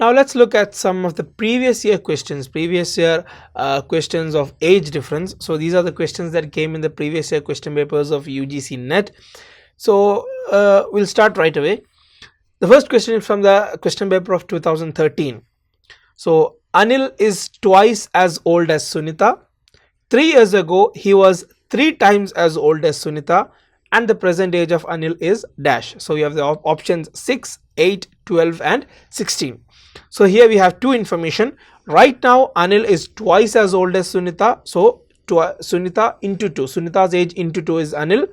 Now let's look at some of the previous year questions, questions of age difference. So these are the questions that came in the previous year question papers of UGC-NET. So we'll start right away. The first question is from the question paper of 2013. So Anil is twice as old as Sunita. 3 years ago he was 3 times as old as Sunita, and the present age of Anil is dash. So we have the options 6, 8, 12 and 16. So here we have two information. Right now Anil is twice as old as Sunita. So Sunita into 2. Sunita's age into 2 is Anil.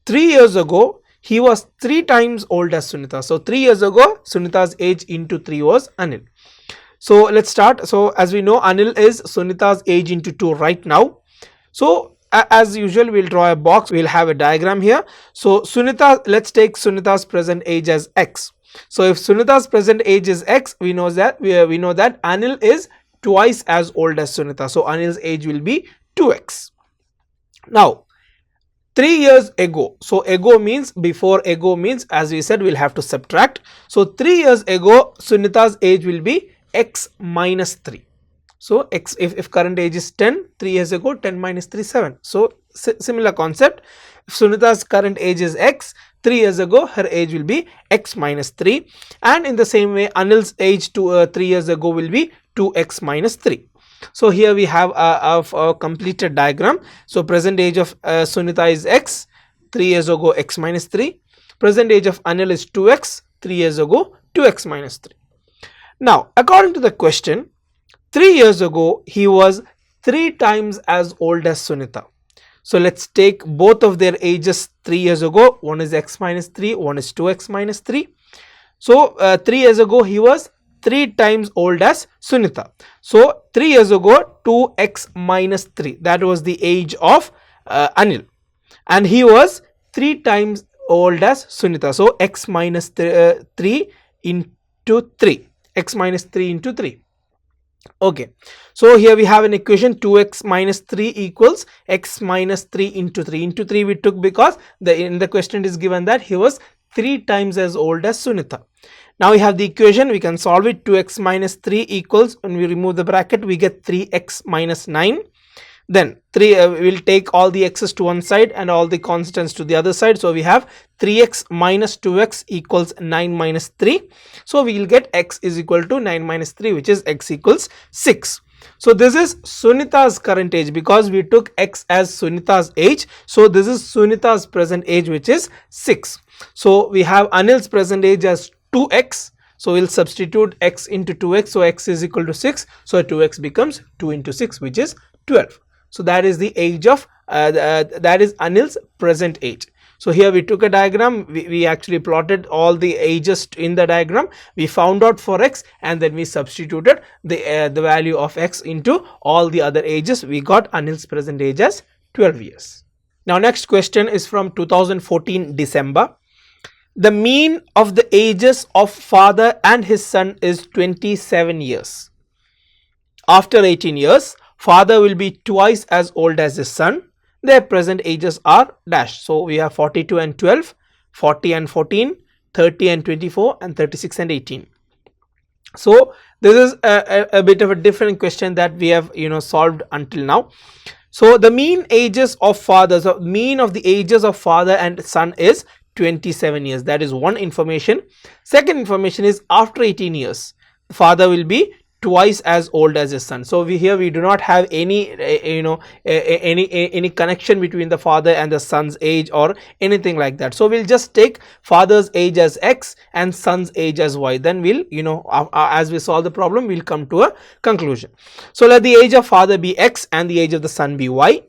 3 years ago he was 3 times old as Sunita. So 3 years ago Sunita's age into 3 was Anil. So let's start. So as we know, Anil is Sunita's age into 2 right now. So as usual, we'll draw a box, we'll have a diagram here. So Sunita, let's take Sunita's present age as X. So if Sunita's present age is X, we know that Anil is twice as old as Sunita. So Anil's age will be 2x. Now 3 years ago, so ago means before, ago means as we said we'll have to subtract. So 3 years ago Sunita's age will be x minus 3. So x, if current age is 10, 3 years ago 10 minus 3 7. So similar concept. If Sunita's current age is x, 3 years ago her age will be x minus 3, and in the same way Anil's age to 3 years ago will be 2x minus 3. So here we have a completed diagram. So present age of Sunita is x, 3 years ago x minus 3. Present age of Anil is 2x, 3 years ago 2x minus 3. Now according to the question, 3 years ago he was 3 times as old as Sunita. So let's take both of their ages 3 years ago. One is x minus 3, one is 2x minus 3. So 3 years ago he was 3 times old as Sunita. So 3 years ago 2x minus 3, that was the age of Anil, and he was 3 times old as Sunita. So x minus 3 into 3, x minus 3 into 3. Okay, so here we have an equation 2x minus 3 equals x minus 3 into 3. Into 3 we took because in the question it is given that he was 3 times as old as Sunita. Now we have the equation, we can solve it. 2x minus 3 equals, when we remove the bracket we get 3x minus 9. Then we'll take all the x's to one side and all the constants to the other side. So we have 3x minus 2x equals 9 minus 3. So we will get x is equal to 9 minus 3, which is x equals 6. So this is Sunita's current age because we took x as Sunita's age. So this is Sunita's present age, which is 6. So we have Anil's present age as 2x. So we'll substitute x into 2x. So x is equal to 6. So 2x becomes 2 into 6, which is 12. So that is the age of that is Anil's present age. So here we took a diagram, we actually plotted all the ages in the diagram, we found out for x, and then we substituted the value of x into all the other ages. We got Anil's present age as 12 years. Now next question is from 2014 December. The mean of the ages of father and his son is 27 years. After 18 years, father will be twice as old as his son. Their present ages are dash. So we have 42 and 12, 40 and 14, 30 and 24, and 36 and 18. So this is a bit of a different question that we have solved until now. So the mean ages of father, so mean of the ages of father and son is 27 years. That is one information. Second information is after 18 years, father will be twice as old as his son. So we do not have any any connection between the father and the son's age or anything like that. So we'll just take father's age as x and son's age as y. Then we'll as we solve the problem, we'll come to a conclusion. So let the age of father be x and the age of the son be y.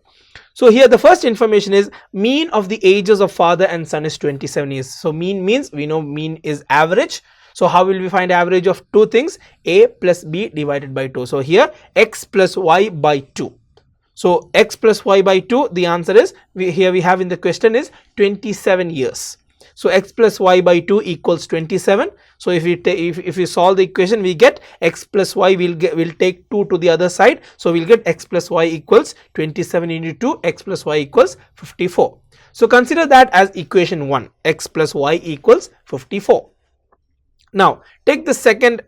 So here the first information is mean of the ages of father and son is 27 years. So mean means we know mean is average. So how will we find average of two things? A plus b divided by 2. So here x plus y by 2. So x plus y by 2, the answer is here we have in the question is 27 years. So x plus y by 2 equals 27. So if we solve the equation, we get x plus y, we'll take 2 to the other side. So we'll get x plus y equals 27 into 2, x plus y equals 54. So consider that as equation 1, x plus y equals 54. Now take the second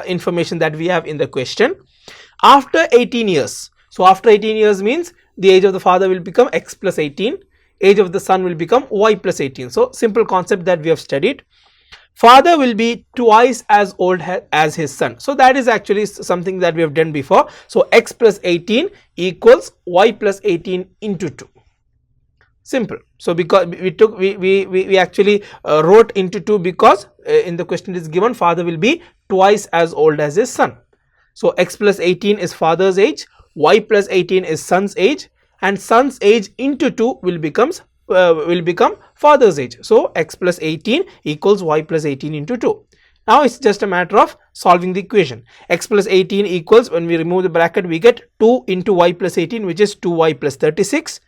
information that we have in the question. After 18 years, so after 18 years means the age of the father will become x plus 18, age of the son will become y plus 18. So simple concept that we have studied. Father will be twice as old as his son. So that is actually something that we have done before. So x plus 18 equals y plus 18 into 2. Simple. So because we actually wrote into 2 because in the question it is given father will be twice as old as his son. So x plus 18 is father's age, y plus 18 is son's age, and son's age into 2 will become father's age. So x plus 18 equals y plus 18 into 2. Now it's just a matter of solving the equation. X plus 18 equals, when we remove the bracket, we get 2 into y plus 18, which is 2y plus 36.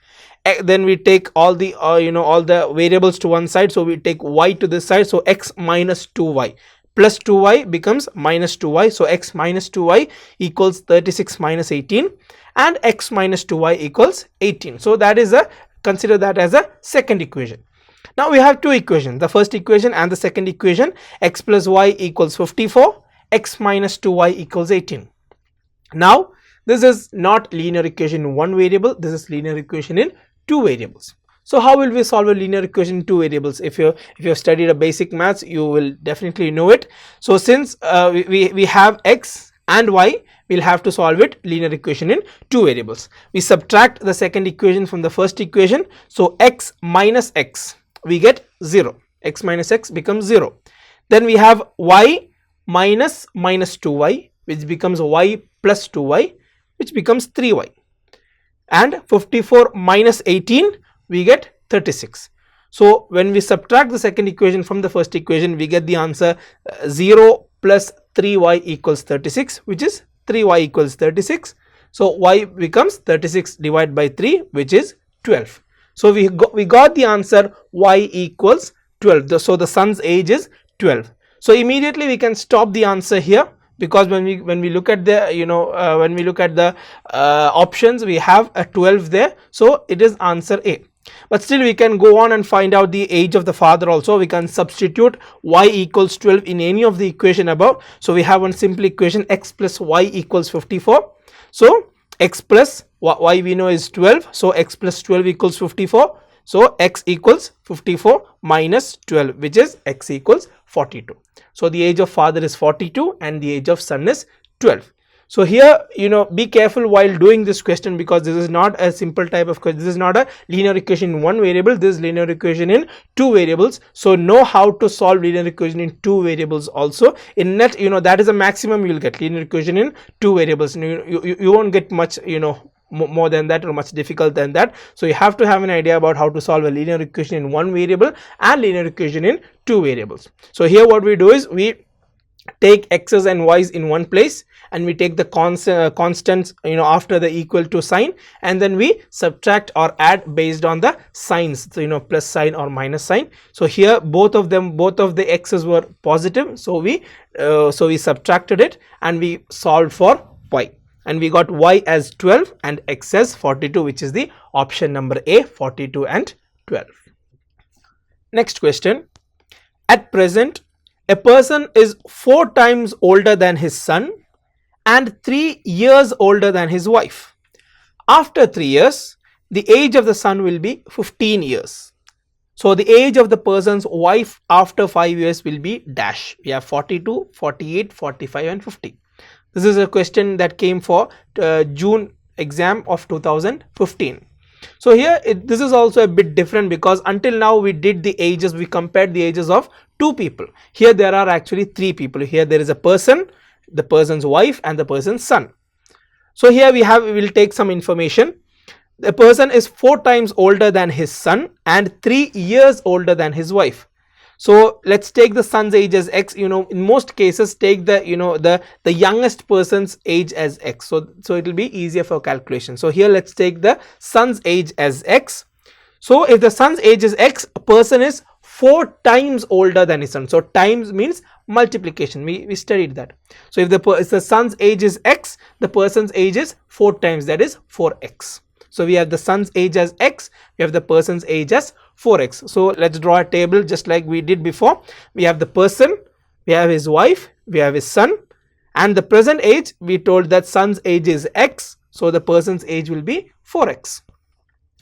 Then we take all the all the variables to one side, so we take y to this side, so x minus 2y plus 2y becomes minus 2y. So x minus 2y equals 36 minus 18, and x minus 2y equals 18. So that is a, consider that as a second equation. Now we have two equations, the first equation and the second equation. X plus y equals 54, x minus 2y equals 18. Now this is not linear equation in one variable, this is linear equation in two variables. So how will we solve a linear equation in two variables? If you have studied a basic maths, you will definitely know it. So since we have x and y, we'll have to solve it linear equation in two variables. We subtract the second equation from the first equation, so x minus x, we get 0. X minus x becomes 0. Then we have y minus 2y, which becomes y plus 2y, which becomes 3y. And 54 minus 18, we get 36. So when we subtract the second equation from the first equation, we get the answer 0 plus 3y equals 36, which is 3y equals 36. So y becomes 36 divided by 3, which is 12. So we got the answer y equals 12. So the son's age is 12. So immediately we can stop the answer here, because when we look at the when we look at the options, we have a 12 there, so it is answer A. But still we can go on and find out the age of the father also. We can substitute y equals 12 in any of the equation above. So we have one simple equation, x plus y equals 54. So x plus y we know is 12, so x plus 12 equals 54. So x equals 54 minus 12, which is x equals 42. So the age of father is 42 and the age of son is 12. So here, be careful while doing this question, because this is not a simple type of question. This is not a linear equation in one variable, this is linear equation in two variables. So know how to solve linear equation in two variables also. In NET, that is a maximum you will get, linear equation in two variables. You won't get much, more than that or much difficult than that. So you have to have an idea about how to solve a linear equation in one variable and linear equation in two variables. So here what we do is we take x's and y's in one place, and we take the constants after the equal to sign, and then we subtract or add based on the signs, so plus sign or minus sign. So here both of the x's were positive, so we subtracted it and we solved for y, and we got y as 12 and x as 42, which is the option number A, 42 and 12. Next question. At present, a person is 4 times older than his son and 3 years older than his wife. After 3 years, the age of the son will be 15 years. So the age of the person's wife after 5 years will be dash. We have 42, 48, 45 and 50. This is a question that came for June exam of 2015. So here this is also a bit different, because until now we did the ages, we compared the ages of 2 people. Here there are actually 3 people. Here there is a person, the person's wife and the person's son. So here we will take some information. The person is 4 times older than his son and 3 years older than his wife. So let's take the son's age as x. In most cases take the the youngest person's age as x, so it will be easier for calculation. So here let's take the son's age as x. So if the son's age is x, a person is 4 times older than his son. So times means multiplication, we studied that. So if the son's age is x, the person's age is 4 times, that is 4x. So we have the son's age as x, we have the person's age as 4x. So let's draw a table just like we did before. We have the person, we have his wife, we have his son, and the present age, we told that son's age is x, so the person's age will be 4x.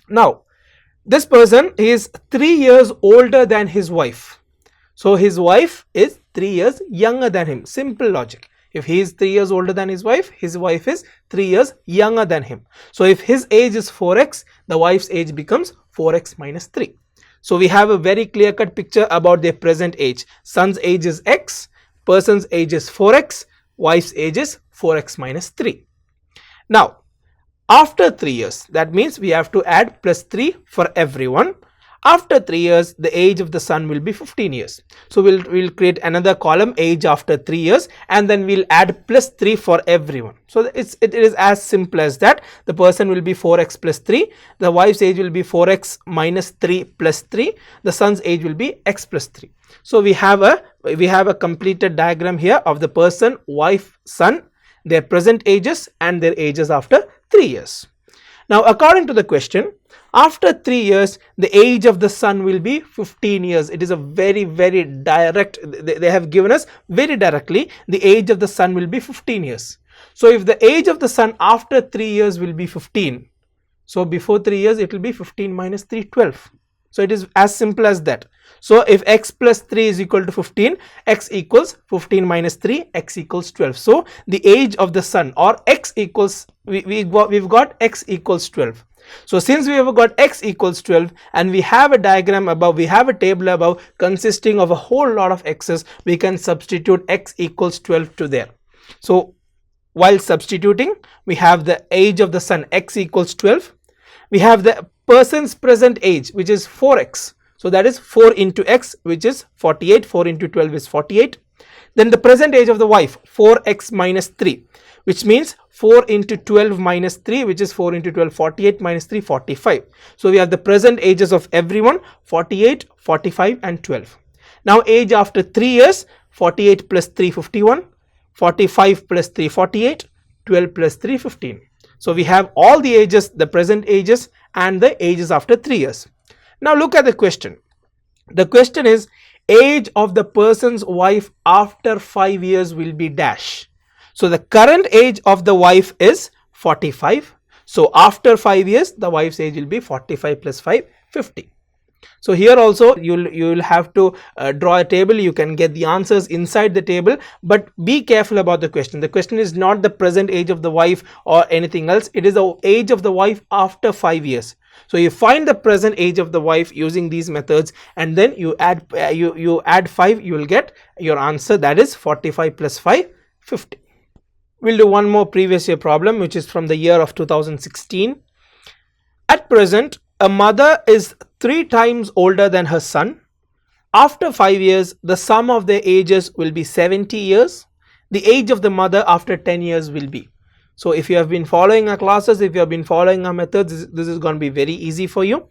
Now this person is 3 years older than his wife, so his wife is 3 years younger than him. Simple logic. If he is 3 years older than his wife is 3 years younger than him. So if his age is 4x, the wife's age becomes 4x minus 3. So we have a very clear cut picture about their present age. Son's age is x, person's age is 4x, wife's age is 4x minus 3. Now after 3 years, that means we have to add plus 3 for everyone. After 3 years, the age of the son will be 15 years. So we'll create another column, age after 3 years, and then we'll add plus 3 for everyone. So it is as simple as that. The person will be 4x plus 3, the wife's age will be 4x minus 3 plus 3, the son's age will be x plus 3. So we have a completed diagram here of the person, wife, son, their present ages and their ages after 3 years. Now according to the question, after 3 years, the age of the son will be 15 years. It is a very direct, they have given us very directly, the age of the son will be 15 years. So if the age of the son after 3 years will be 15, so before 3 years it will be 15 minus 3, 12. So it is as simple as that. So if x plus 3 is equal to 15, x equals 15 minus 3, x equals 12. So the age of the son, or x equals, we've got x equals 12. So since we have got x equals 12 and we have a diagram above, we have a table above consisting of a whole lot of x's, we can substitute x equals 12 to there. So while substituting, we have the age of the son, x equals 12. We have the person's present age, which is 4x. So that is 4 into x, which is 48. 4 into 12 is 48. Then the present age of the wife, 4x minus 3, which means 4 into 12 minus 3, which is 4 into 12, 48 minus 3, 45. So we have the present ages of everyone, 48, 45 and 12. Now age after 3 years, 48 plus 3, 51, 45 plus 3, 48, 12 plus 3, 15. So we have all the ages, the present ages and the ages after 3 years. Now look at the question. The question is, age of the person's wife after 5 years will be dash. So the current age of the wife is 45. So after 5 years, the wife's age will be 45 plus 5, 50. So here also you will have to draw a table. You can get the answers inside the table, but be careful about the question. The question is not the present age of the wife or anything else. It is the age of the wife after 5 years. So you find the present age of the wife using these methods, and then you add 5, you will get your answer, that is 45 plus 5, 50. We'll do one more previous year problem, which is from the year of 2016. At present, a mother is 3 times older than her son. After 5 years, the sum of their ages will be 70 years. The age of the mother after 10 years will be. So if you have been following our classes, if you have been following our methods, this is going to be very easy for you.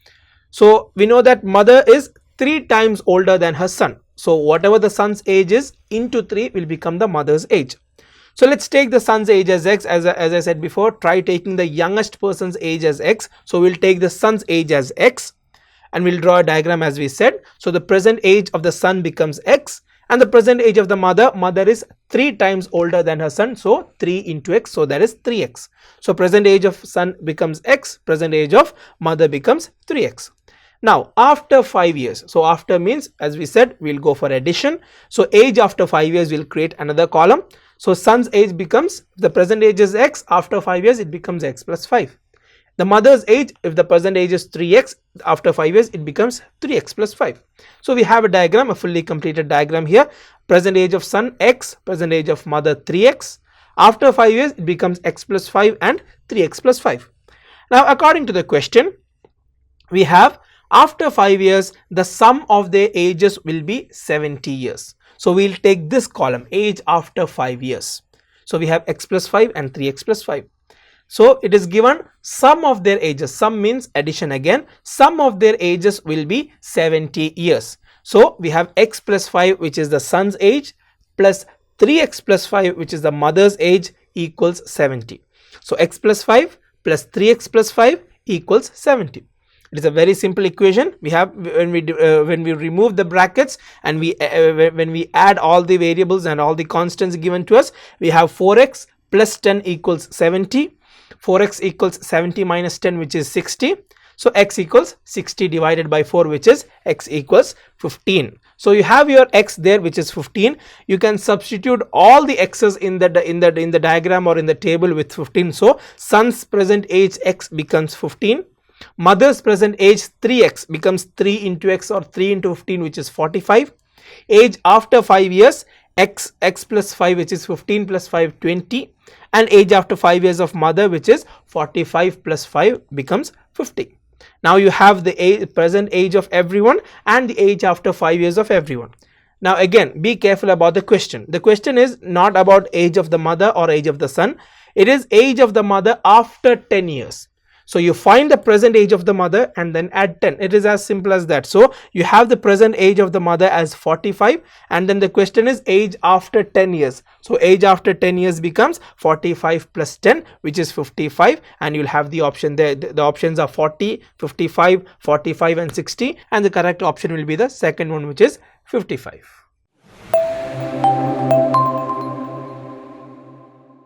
So we know that mother is 3 times older than her son. So whatever the son's age is, into 3 will become the mother's age. So let's take the son's age as x. As I said before, try taking the youngest person's age as x. So we'll take the son's age as x and we'll draw a diagram as we said. So the present age of the son becomes x, and the present age of the mother is 3 times older than her son. So 3 into x, so that is 3x. So present age of son becomes x, present age of mother becomes 3x. Now after 5 years, so after means, as we said, we'll go for addition. So age after 5 years, we'll create another column. So son's age becomes, the present age is x, after 5 years it becomes x plus 5. The mother's age, if the present age is 3x, after 5 years it becomes 3x plus 5. So we have a diagram, a fully completed diagram here. Present age of son x, present age of mother 3x. After 5 years it becomes x plus 5 and 3x plus 5. Now according to the question, we have after 5 years the sum of their ages will be 70 years. So we'll take this column, age after 5 years. So we have x plus 5 and 3x plus 5. So it is given sum of their ages. Sum means addition again. Sum of their ages will be 70 years. So we have x plus 5, which is the son's age, plus 3x plus 5, which is the mother's age, equals 70. So x plus 5 plus 3x plus 5 equals 70. It is a very simple equation. We have, when we remove the brackets and when we add all the variables and all the constants given to us, we have 4x plus 10 equals 70. 4x equals 70 minus 10, which is 60. So x equals 60 divided by 4, which is x equals 15. So you have your x there, which is 15. You can substitute all the x's in the diagram or in the table with 15. So son's present age x becomes 15. Mother's present age 3x becomes 3 into x, or 3 into 15, which is 45. Age after 5 years, x plus 5, which is 15 plus 5, 20. And age after 5 years of mother, which is 45 plus 5 becomes 50. Now you have the present age of everyone and the age after 5 years of everyone. Now again, be careful about the question. The question is not about age of the mother or age of the son. It is age of the mother after 10 years. So you find the present age of the mother and then add 10. It is as simple as that. So you have the present age of the mother as 45, and then the question is age after 10 years. So age after 10 years becomes 45 plus 10, which is 55, and you'll have the option there. The options are 40, 55, 45 and 60, and the correct option will be the second one, which is 55.